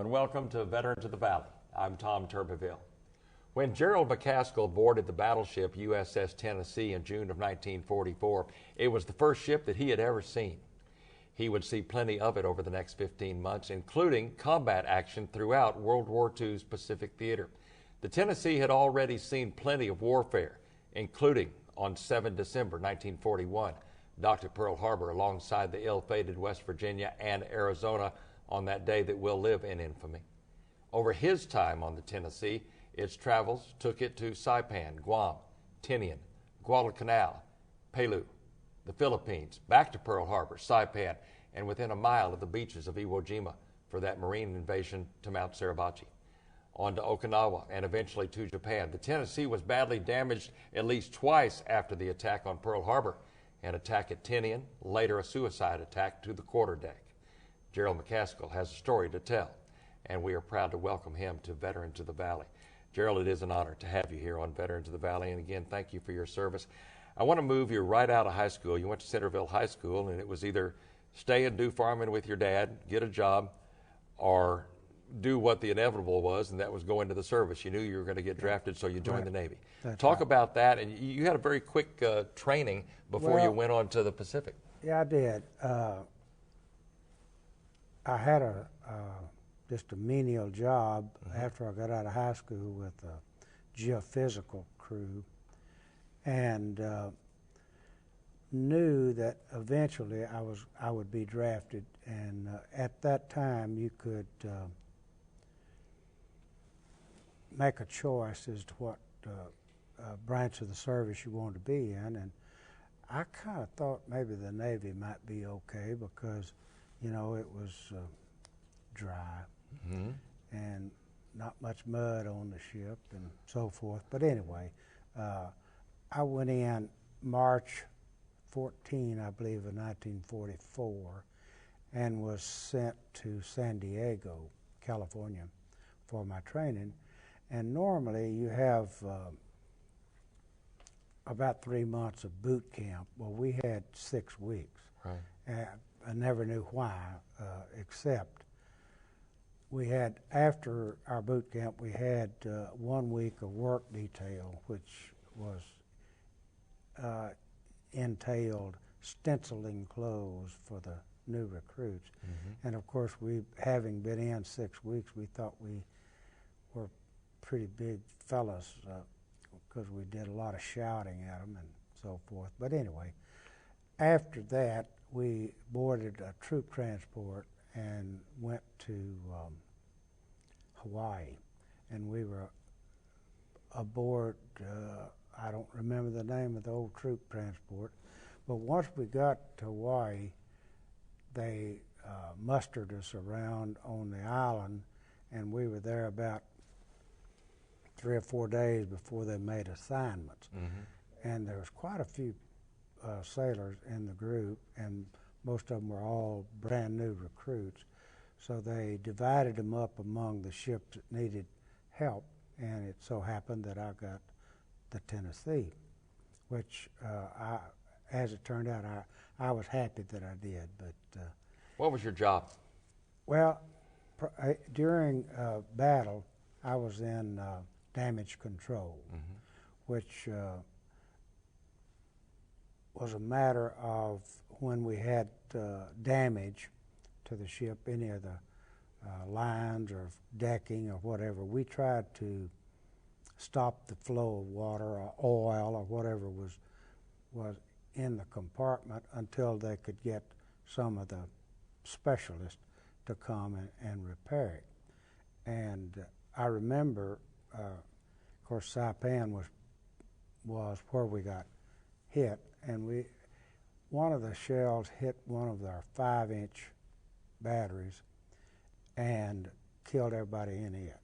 Hello and welcome to Veterans of the Valley. I'm Tom Turbiville. When Gerald McCaskill boarded the battleship USS Tennessee in June of 1944, it was the first ship that he had ever seen. He would see plenty of it over the next 15 months, including combat action throughout World War II's Pacific Theater. The Tennessee had already seen plenty of warfare, including on 7 December 1941, docked at Pearl Harbor alongside the ill-fated West Virginia and Arizona on that day that will live in infamy. Over his time on the Tennessee, its travels took it to Saipan, Guam, Tinian, Guadalcanal, Palau, the Philippines, back to Pearl Harbor, Saipan, and within a mile of the beaches of Iwo Jima for that Marine invasion to Mount Suribachi. On to Okinawa and eventually to Japan. The Tennessee was badly damaged at least twice after the attack on Pearl Harbor, an attack at Tinian, later a suicide attack to the quarterdeck. Gerald McCaskill has a story to tell, and we are proud to welcome him to Veterans of the Valley. Gerald, it is an honor to have you here on Veterans of the Valley, and again, thank you for your service. I want to move you right out of high school. You went to Centerville High School, and it was either stay and do farming with your dad, get a job, or do what the inevitable was, and that was go into the service. You knew you were going to get drafted, so you joined the Navy. Talk about that, and you had a very quick training before you went on to the Pacific. Yeah, I did. I had just a menial job after I got out of high school with a geophysical crew, and knew that eventually I would be drafted. And at that time, you could make a choice as to what branch of the service you wanted to be in, and I kind of thought maybe the Navy might be okay because, you know, it was dry and not much mud on the ship and so forth. But anyway, I went in March 14, I believe, of 1944, and was sent to San Diego, California, for my training. And normally you have about 3 months of boot camp. Well, we had 6 weeks. Right. I never knew why, except we had, after our boot camp, we had 1 week of work detail, which was entailed stenciling clothes for the new recruits. And of course, we, having been in 6 weeks, we thought we were pretty big fellas because we did a lot of shouting at them and so forth. But anyway, after that, we boarded a troop transport and went to Hawaii. And we were aboard, I don't remember the name of the old troop transport, but once we got to Hawaii, they mustered us around on the island, and we were there about 3 or 4 days before they made assignments. And there was quite a few sailors in the group, and most of them were all brand new recruits. So they divided them up among the ships that needed help, and it so happened that I got the Tennessee, which as it turned out, I was happy that I did. But what was your job? Well, during battle, I was in damage control, which was a matter of when we had damage to the ship, any of the lines or decking or whatever, we tried to stop the flow of water or oil or whatever was in the compartment until they could get some of the specialists to come and repair it. And I remember, of course, Saipan was where we got hit, and one of the shells hit one of our 5-inch batteries and killed everybody in it.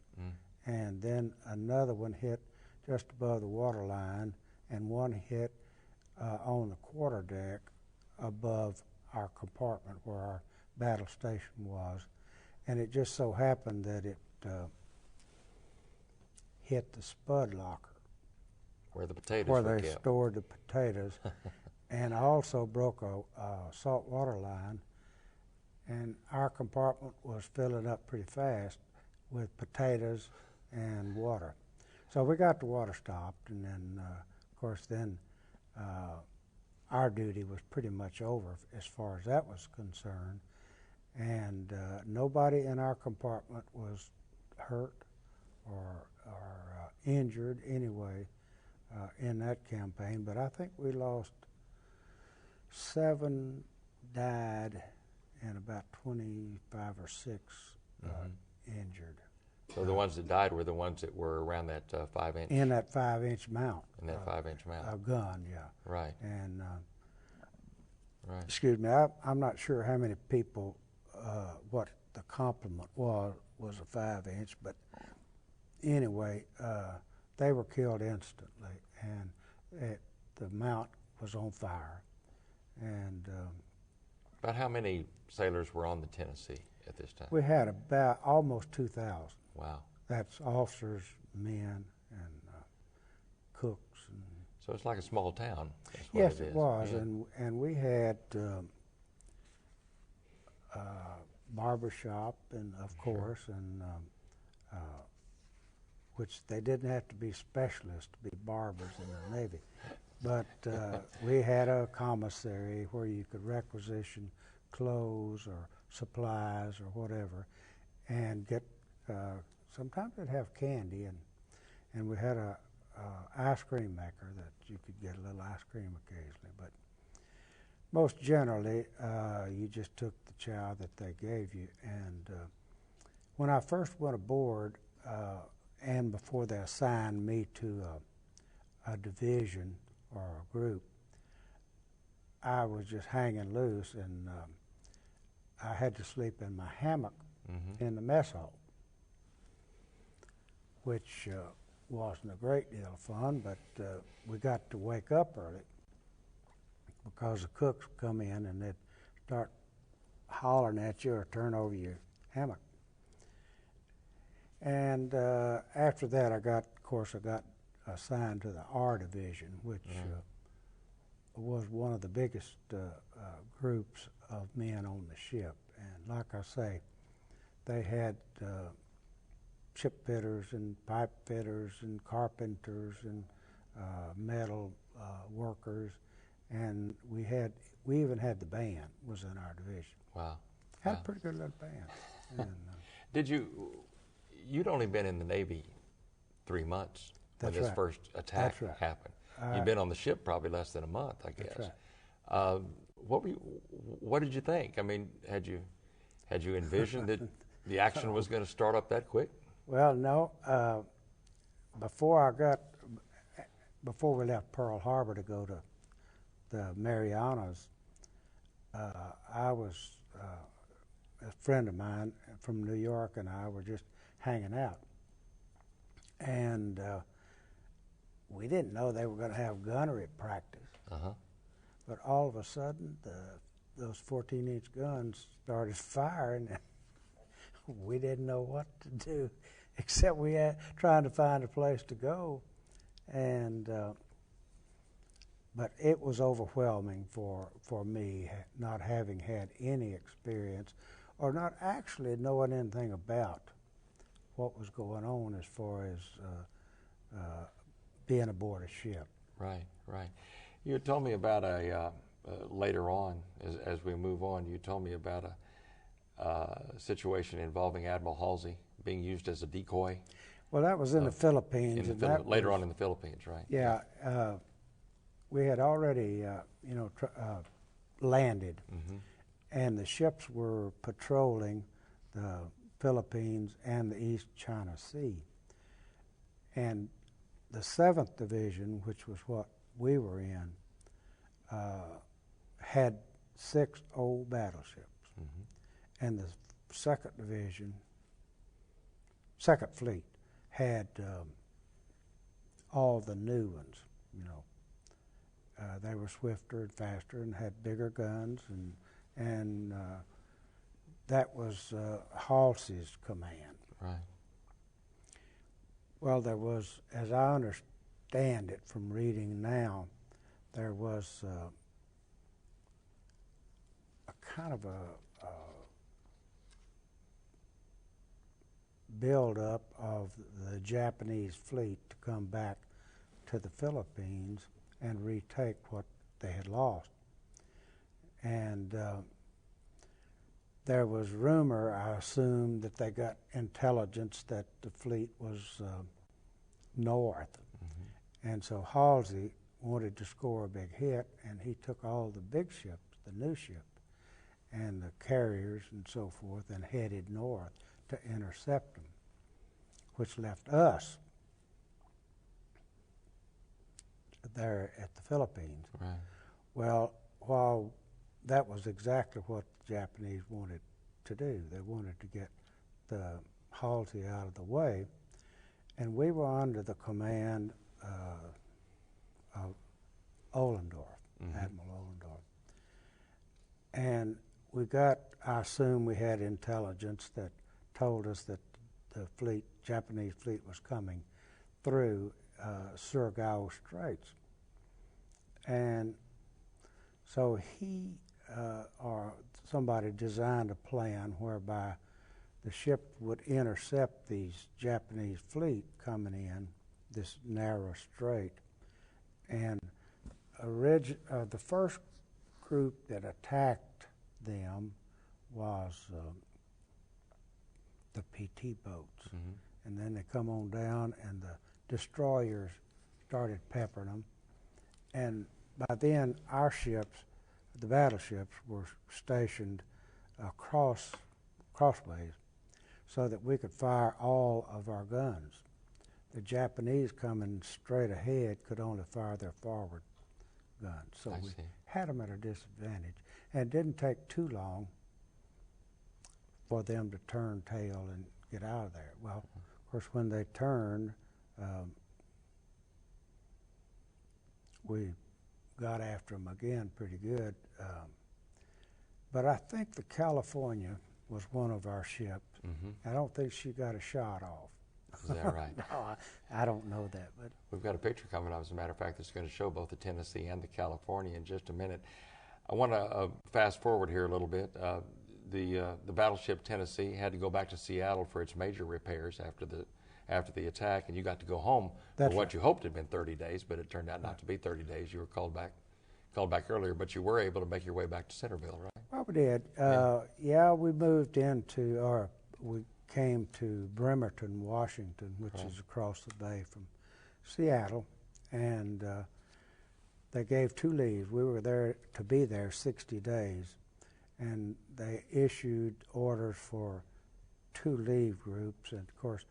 And then another one hit just above the waterline, and one hit on the quarterdeck above our compartment where our battle station was. And it just so happened that it hit the spud locker. Where the potatoes where were they kept. stored the potatoes. And I also broke a salt water line, and our compartment was filling up pretty fast with potatoes and water. So we got the water stopped, and then, of course, then our duty was pretty much over as far as that was concerned, and nobody in our compartment was hurt or injured anyway in that campaign, but I think we lost 7 died and about 25 or 6 injured. So the ones that died were the ones that were around that 5-inch? In that 5-inch mount. In that 5-inch mount. A gun, yeah. Right. And, right. excuse me, I'm not sure how many people, what the complement was a 5-inch, but anyway, they were killed instantly, and the mount was on fire. And about how many sailors were on the Tennessee at this time? we had about almost 2,000. Wow. That's officers, men, and cooks. And So it's like a small town. That's what yes, it it is. was, Yeah. and we had barber shop, and of course, and which they didn't have to be specialists to be barbers in the Navy, but we had a commissary where you could requisition clothes or supplies or whatever, and get. Sometimes they'd have candy, and we had a ice cream maker that you could get a little ice cream occasionally, but most generally you just took the chow that they gave you. And when I first went aboard, and before they assigned me to a division or a group, I was just hanging loose, and I had to sleep in my hammock in the mess hall, which wasn't a great deal of fun, but we got to wake up early because the cooks would come in and they'd start hollering at you or turn over your hammock. And after that, I got assigned to the R Division, which was one of the biggest groups of men on the ship. And like I say, they had ship fitters and pipe fitters and carpenters and metal workers, and we even had the band was in our division. Wow. Had Wow. a pretty good little band. And, You'd only been in the Navy 3 months when That's this right. first attack That's right. happened. You'd been on the ship probably less than a month, I guess. That's right. What did you think? I mean, had you envisioned that the action was going to start up that quick? Well, no. Before we left Pearl Harbor to go to the Marianas, I was a friend of mine from New York, and I were just hanging out, and we didn't know they were going to have gunnery practice. But all of a sudden, those 14-inch guns started firing, and we didn't know what to do, except we had trying to find a place to go, and but it was overwhelming for me, not having had any experience or not actually knowing anything about what was going on as far as being aboard a ship. Right, right. You told me about later on, as we move on, you told me about a situation involving Admiral Halsey being used as a decoy. Well, that was in the Philippines. Later on in the Philippines, right? Yeah. We had already, landed, and the ships were patrolling the Philippines and the East China Sea. And the 7th Division, which was what we were in, had 6 old battleships. And the 2nd Division, 2nd Fleet, had all the new ones, they were swifter and faster and had bigger guns, and that was Halsey's command. Right. Well, there was, as I understand it from reading now, there was a kind of a buildup of the Japanese fleet to come back to the Philippines and retake what they had lost. And there was rumor, I assume, that they got intelligence that the fleet was north. Mm-hmm. And so Halsey wanted to score a big hit, and he took all the big ships, the new ship, and the carriers and so forth, and headed north to intercept them, which left us there at the Philippines. Right. Well, while that was exactly what the Japanese wanted to do, they wanted to get the Halsey out of the way, and we were under the command of Ohlendorf, mm-hmm. Admiral Ohlendorf. And we got, I assume we had intelligence that told us that the fleet, Japanese fleet, was coming through Surigao Straits. And so he or somebody designed a plan whereby the ship would intercept these Japanese fleet coming in this narrow strait. And the first group that attacked them was the PT boats. Mm-hmm. And then they come on down, and the destroyers started peppering them. And by then, our ships, the battleships, were stationed crossways so that we could fire all of our guns. The Japanese coming straight ahead could only fire their forward guns. So we had them at a disadvantage. And it didn't take too long for them to turn tail and get out of there. Well, of course, when they turned, we got after them again pretty good. But I think the California was one of our ships. Mm-hmm. I don't think she got a shot off. Is that right? No, I don't know that. But we've got a picture coming up, as a matter of fact, that's going to show both the Tennessee and the California in just a minute. I want to fast forward here a little bit. The battleship Tennessee had to go back to Seattle for its major repairs after the attack, and you got to go home for what you hoped had been 30 days, but it turned out not to be 30 days. You were called back earlier, but you were able to make your way back to Centerville, right? Well, we did. We moved into, or we came to Bremerton, Washington, which is across the bay from Seattle, and they gave 2 leaves. We were there to be there 60 days, and they issued orders for 2 leave groups, and of course,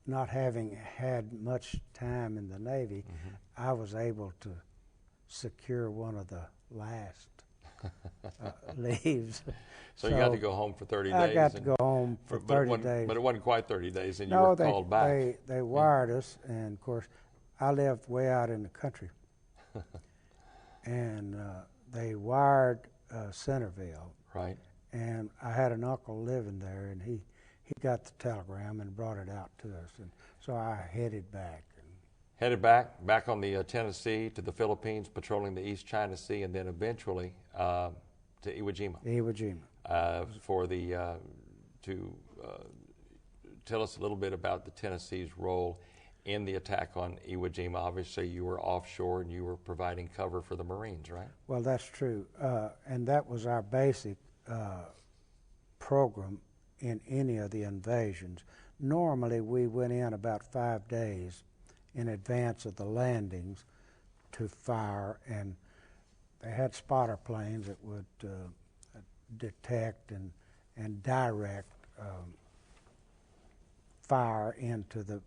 not having had much time in the Navy, mm-hmm. I was able to secure one of the last leaves. So you got to go home for 30 days. I got to go home for 30 days. But it wasn't quite 30 days, and you were called back. They wired us, and of course, I lived way out in the country. And they wired Centerville. Right. And I had an uncle living there, and he got the telegram and brought it out to us. And so I headed back. Headed back on the Tennessee to the Philippines, patrolling the East China Sea, and then eventually to Iwo Jima. To tell us a little bit about the Tennessee's role in the attack on Iwo Jima. Obviously, you were offshore and you were providing cover for the Marines, right? Well, that's true, and that was our basic program in any of the invasions. Normally, we went in about 5 days in advance of the landings to fire, and they had spotter planes that would detect and direct fire into the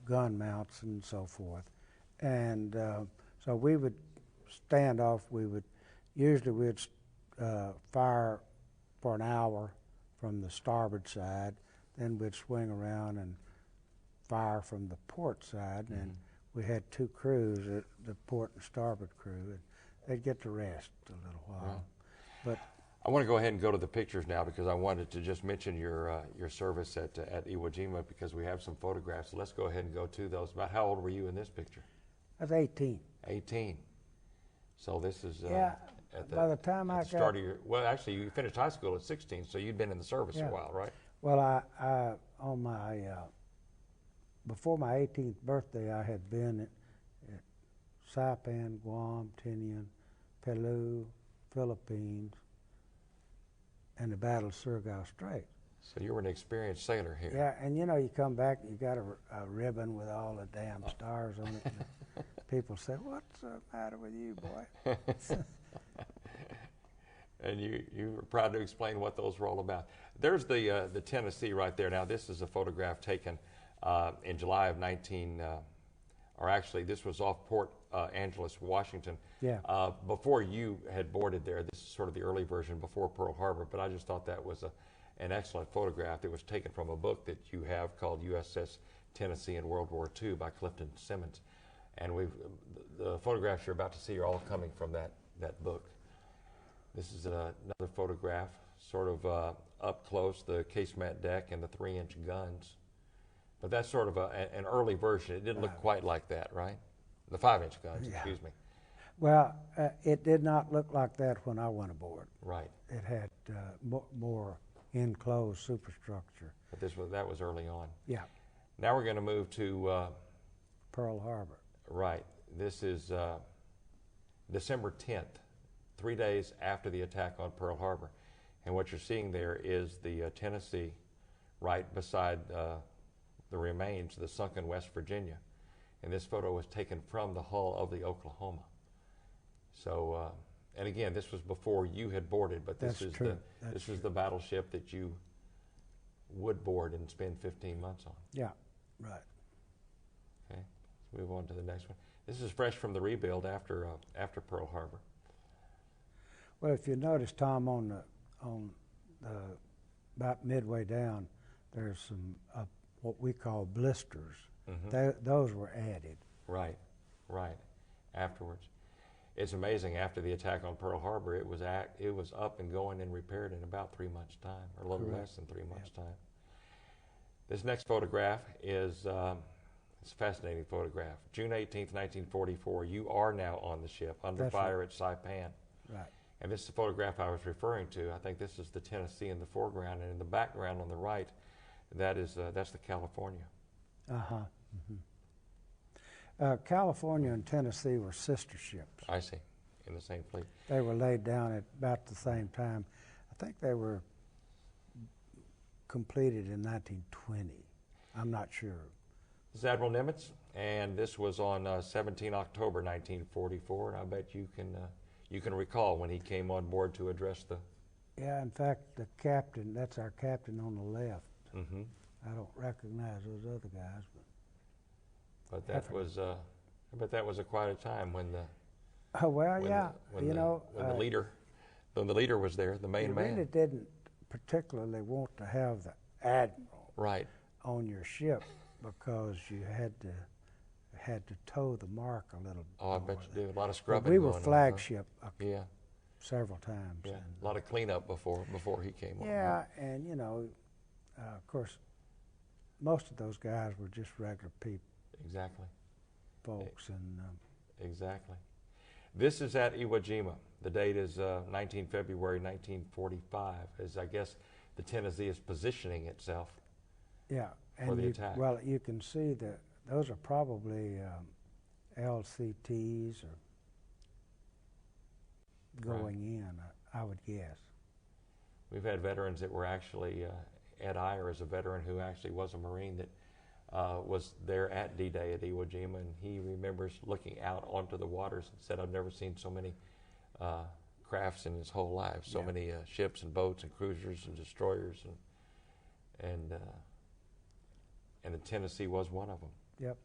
gun mounts and so forth. And so we would stand off. Usually we'd fire for an hour from the starboard side, then we'd swing around and fire from the port side, mm-hmm. and we had 2 crews, the port and starboard crew, and they'd get to rest a little while. Right. But I want to go ahead and go to the pictures now, because I wanted to just mention your service at Iwo Jima, because we have some photographs. So let's go ahead and go to those. About how old were you in this picture? I was 18. 18. So this is by the time I got start of your, well, actually you finished high school at 16, so you'd been in the service a while, right? Well, I on my before my 18th birthday, I had been at Saipan, Guam, Tinian, Pelú, Philippines, and the Battle of Surigao Strait. So you were an experienced sailor here. Yeah, and you know, you come back, you got a ribbon with all the damn stars on it. And people say, "What's the matter with you, boy?" And you were proud to explain what those were all about. There's the Tennessee right there. Now, this is a photograph taken in July of or actually, this was off Port Angeles, Washington. Yeah. Before you had boarded there. This is sort of the early version before Pearl Harbor, but I just thought that was an excellent photograph. It was taken from a book that you have called USS Tennessee in World War II by Clifton Simmons. And the photographs you're about to see are all coming from that book. This is another photograph, sort of up close, the casemate deck and the 3-inch guns. But that's sort of an early version. It didn't look quite like that, right? The 5-inch guns, Yeah. excuse me. Well, it did not look like that when I went aboard. Right. It had more enclosed superstructure. But that was early on. Yeah. Now we're going to move to Pearl Harbor. Right. This is December 10th, 3 days after the attack on Pearl Harbor. And what you're seeing there is the Tennessee right beside the remains, the sunken West Virginia. And this photo was taken from the hull of the Oklahoma. So, and again, this was before you had boarded, but this is the battleship that you would board and spend 15 months on. Yeah, right. Okay, let's move on to the next one. This is fresh from the rebuild after Pearl Harbor. Well, if you notice, Tom, on the about midway down, there's some what we call blisters. Mm-hmm. Those were added. Right, right. Afterwards, it's amazing. After the attack on Pearl Harbor, it was up and going and repaired in about 3 months' time, or a little less than 3 months' time. This next photograph is it's a fascinating photograph. June 18th, 1944. You are now on the ship under fire at Saipan. Right. And this is the photograph I was referring to. I think this is the Tennessee in the foreground, and in the background on the right, that's the California. Uh-huh. Mm-hmm. California and Tennessee were sister ships. I see, in the same fleet. They were laid down at about the same time. I think they were completed in 1920. I'm not sure. This is Admiral Nimitz, and this was on 17 October 1944, and I bet you can recall when he came on board to address the... Yeah, in fact, the captain, that's our captain on the left. Mm-hmm. I don't recognize those other guys, but that was quite a time when the the leader was there, the main man. You really didn't particularly want to have the admiral right on your ship because you had to toe the mark a little. Oh, I bet you did. A lot of scrubbing. But we were flagship. Yeah. Several times. Yeah. A lot of cleanup before he came on. Yeah, and you know, of course, most of those guys were just regular people. Exactly. Folks and. Exactly. This is at Iwo Jima. The date is 19 February 1945, as I guess the Tennessee is positioning itself. Yeah, for the attack. Well, you can see that those are probably LCTs or going in, I would guess. We've had veterans that were actually, Ed Iyer is a veteran who actually was a Marine that was there at D-Day at Iwo Jima, and he remembers looking out onto the waters and said, I've never seen so many crafts in his whole life, so many ships and boats and cruisers and destroyers, and the Tennessee was one of them. Yep.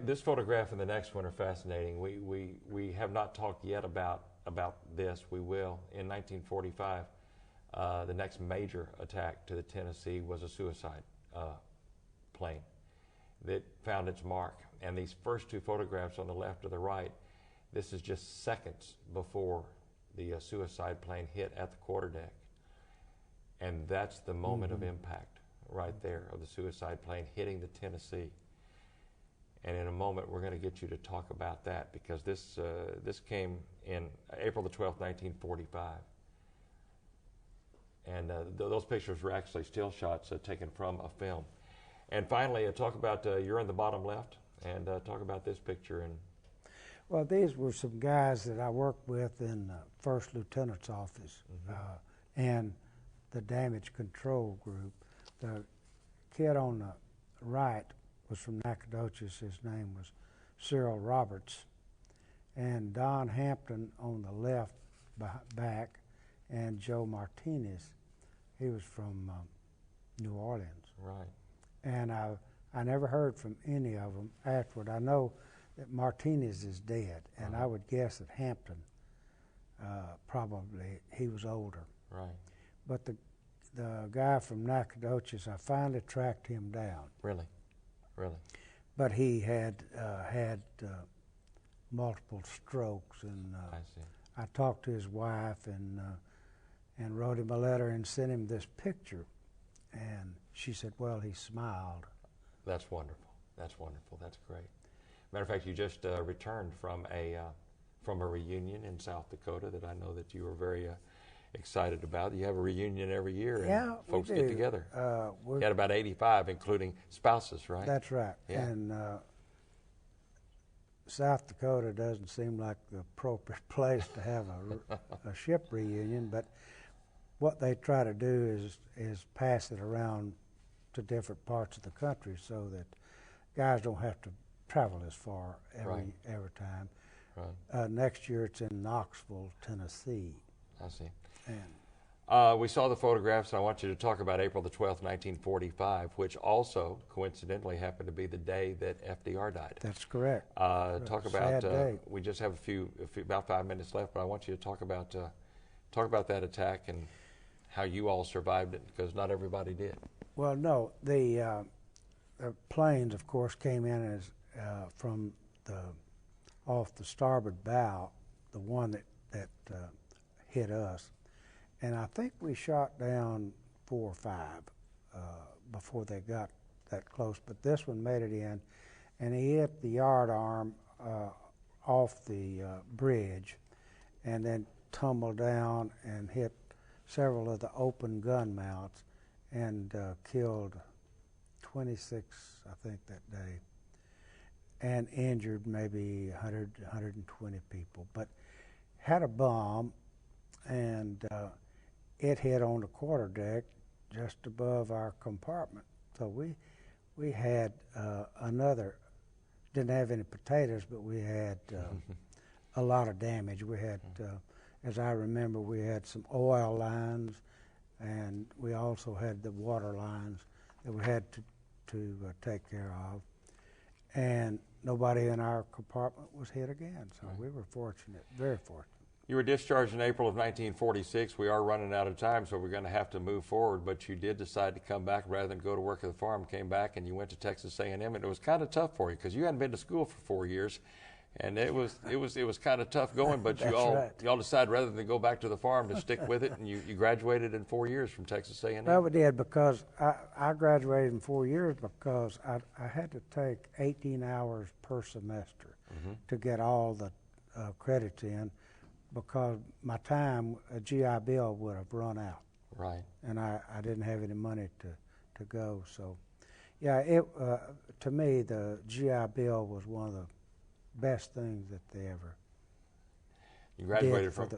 This photograph and the next one are fascinating. We have not talked yet about this. We will. In 1945, the next major attack to the Tennessee was a suicide plane that found its mark. And these first two photographs on the left or the right, this is just seconds before the suicide plane hit at the quarterdeck. And that's the moment of impact right there of the suicide plane hitting the Tennessee. And in a moment, we're going to get you to talk about that because this came in April the 12th, 1945. And those pictures were actually still shots taken from a film. And finally, talk about, you're in the bottom left, and talk about this picture. And Well, these were some guys that I worked with in the first lieutenant's office and the damage control group. The kid on the right was from Nacogdoches. His name was Cyril Roberts. And Don Hampton on the left back, and Joe Martinez. He was from New Orleans. Right. And I never heard from any of them afterward. I know that Martinez is dead, and I would guess that Hampton, probably, he was older. Right. But the guy from Nacogdoches, I finally tracked him down. Really? Really? But he had multiple strokes, and I see. I talked to his wife and wrote him a letter and sent him this picture. And she said, well, he smiled. That's wonderful. That's wonderful. That's great. Matter of fact, you just returned from a reunion in South Dakota that I know that you were very excited about. You have a reunion every year, and folks get together. You had about 85, including spouses, right? That's right. Yeah. And South Dakota doesn't seem like the appropriate place to have a ship reunion, but what they try to do is pass it around to different parts of the country so that guys don't have to travel as far every time. Right. Next year it's in Knoxville, Tennessee. I see. And we saw the photographs, and I want you to talk about April the 12th, 1945, which also coincidentally happened to be the day that FDR died. That's correct. Talk about. Sad day. We just have about 5 minutes left, but I want you to talk about that attack and how you all survived it, because not everybody did. Well, no, the planes, of course, came in as from off the starboard bow, the one that hit us, and I think we shot down 4 or 5 before they got that close. But this one made it in, and he hit the yard arm off the bridge, and then tumbled down and hit several of the open gun mounts, and killed 26, I think, that day, and injured maybe 100, 120 people. But had a bomb, and it hit on the quarterdeck just above our compartment. So we had another, didn't have any potatoes, but we had a lot of damage. We had, as I remember, we had some oil lines, and we also had the water lines that we had to take care of. And nobody in our compartment was hit again, so we were fortunate, very fortunate. You were discharged in April of 1946. We are running out of time, so we're going to have to move forward, but you did decide to come back rather than go to work at the farm. Came back and you went to Texas A&M, and it was kind of tough for you because you hadn't been to school for 4 years. And it was kind of tough going, but you all decided rather than go back to the farm to stick with it, and you graduated in 4 years from Texas A&M. Well, we did, because I graduated in 4 years because I had to take 18 hours per semester to get all the credits in, because my time, a GI Bill would have run out. Right. And I didn't have any money to go. So, yeah, to me, the GI Bill was one of the best things that they ever graduated from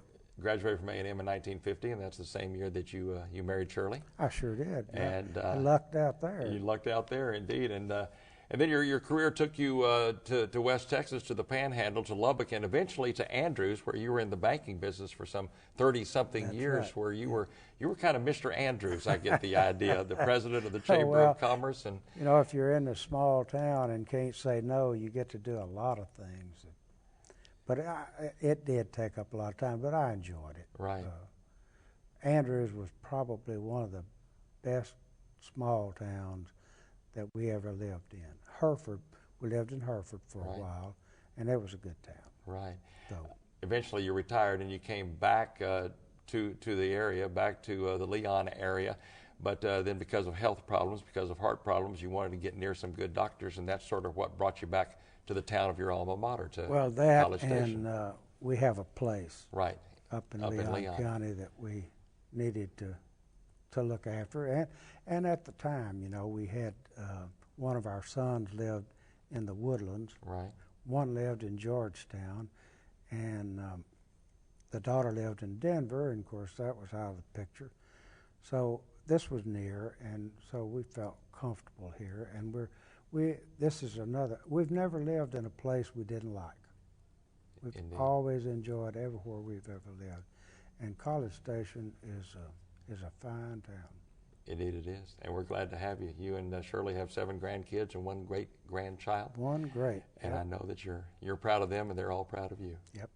A&M in 1950, and that's the same year that you married Shirley. I sure did. And I lucked out there. You lucked out there, indeed. And then your career took you to West Texas, to the Panhandle, to Lubbock, and eventually to Andrews, where you were in the banking business for some 30-something years. Right. Where you were kind of Mr. Andrews, I get the idea, the president of the Chamber of Commerce. And you know, if you're in a small town and can't say no, you get to do a lot of things. But it did take up a lot of time, but I enjoyed it. Right. Andrews was probably one of the best small towns that we ever lived in. Hereford, we lived in Hereford for a while, and it was a good town. Right. So eventually you retired and you came back to the area, back to the Leon area, but then because of health problems, because of heart problems, you wanted to get near some good doctors, and that's sort of what brought you back to the town of your alma mater, to College Station. And we have a place right up in Leon County that we needed to to look after. And at the time, you know, we had one of our sons lived in the Woodlands. Right. One lived in Georgetown, and the daughter lived in Denver, and of course that was out of the picture. So this was near, and so we felt comfortable here. And we've never lived in a place we didn't like. We've Indeed. always enjoyed everywhere we've ever lived, and College Station is a fine town. Indeed it is, and we're glad to have you. You and Shirley have 7 grandkids and 1 great-grandchild. One great. And yep. I know that you're proud of them, and they're all proud of you. Yep.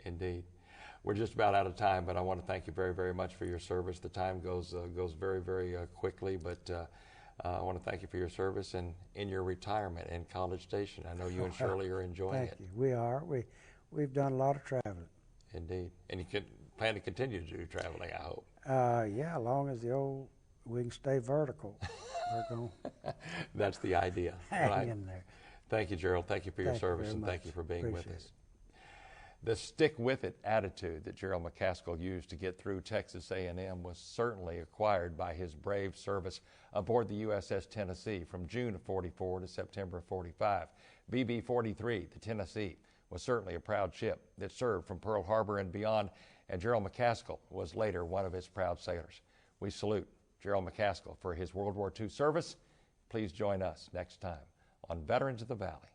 Indeed. We're just about out of time, but I want to thank you very, very much for your service. The time goes very, very quickly, but I want to thank you for your service and in your retirement in College Station. I know you and Shirley are enjoying it. Thank you. We are. We've done a lot of traveling. Indeed. And you plan to continue to do traveling, I hope. Yeah, as long as we can stay vertical. We're going to That's the idea. hang Right. in there. Thank you, Gerald. Thank you for your Thank you service, very and thank much. you for being Appreciate with us. it. The stick-with-it attitude that Gerald McCaskill used to get through Texas A&M was certainly acquired by his brave service aboard the USS Tennessee from June of '44 to September of '45. BB-43, the Tennessee, was certainly a proud ship that served from Pearl Harbor and beyond, and Gerald McCaskill was later one of its proud sailors. We salute Gerald McCaskill for his World War II service. Please join us next time on Veterans of the Valley.